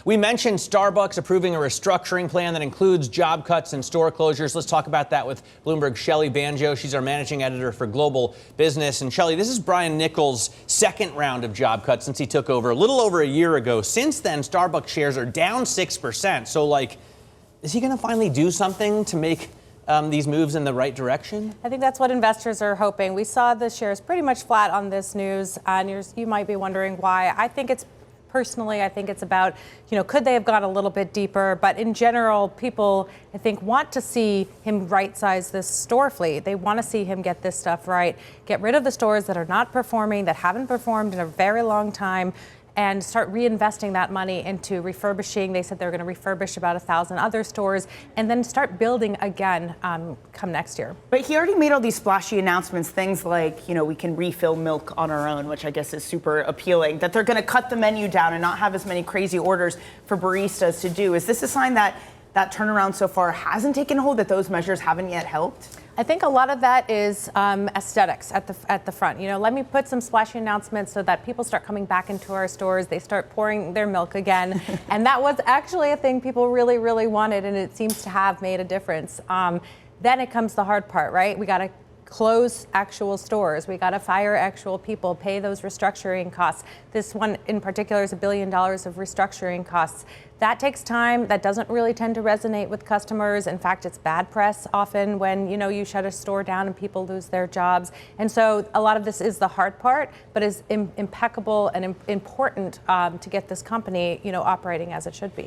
We mentioned Starbucks approving a restructuring plan that includes job cuts and store closures. Let's talk about that with Bloomberg's Shelly Banjo. She's our managing editor for Global Business. And Shelly, this is Brian Nichols' second round of job cuts since he took over a little over a year ago. Since then, Starbucks shares are down 6%. So, is he going to finally do something to make these moves in the right direction? I think that's what investors are hoping. We saw the shares pretty much flat on this news, and you might be wondering why. Personally, I think it's about, could they have gone a little bit deeper? But in general, people, I think, want to see him right-size this store fleet. They want to see him get this stuff right, get rid of the stores that are not performing, that haven't performed in a very long time, and start reinvesting that money into refurbishing. They said they're going to refurbish about 1,000 other stores and then start building again come next year. But he already made all these splashy announcements, things like, we can refill milk on our own, which I guess is super appealing, that they're going to cut the menu down and not have as many crazy orders for baristas to do. Is this a sign that that turnaround so far hasn't taken hold, that those measures haven't yet helped? I think a lot of that is aesthetics at the front. Let me put some splashy announcements so that people start coming back into our stores. They start pouring their milk again. And that was actually a thing people really, really wanted, and it seems to have made a difference. Then it comes the hard part, right? We got to close actual stores. We got to fire actual people, pay those restructuring costs. This one in particular is $1 billion of restructuring costs. That takes time. That doesn't really tend to resonate with customers. In fact, it's bad press often when, you shut a store down and people lose their jobs. And so a lot of this is the hard part, but is impeccable and important to get this company, operating as it should be.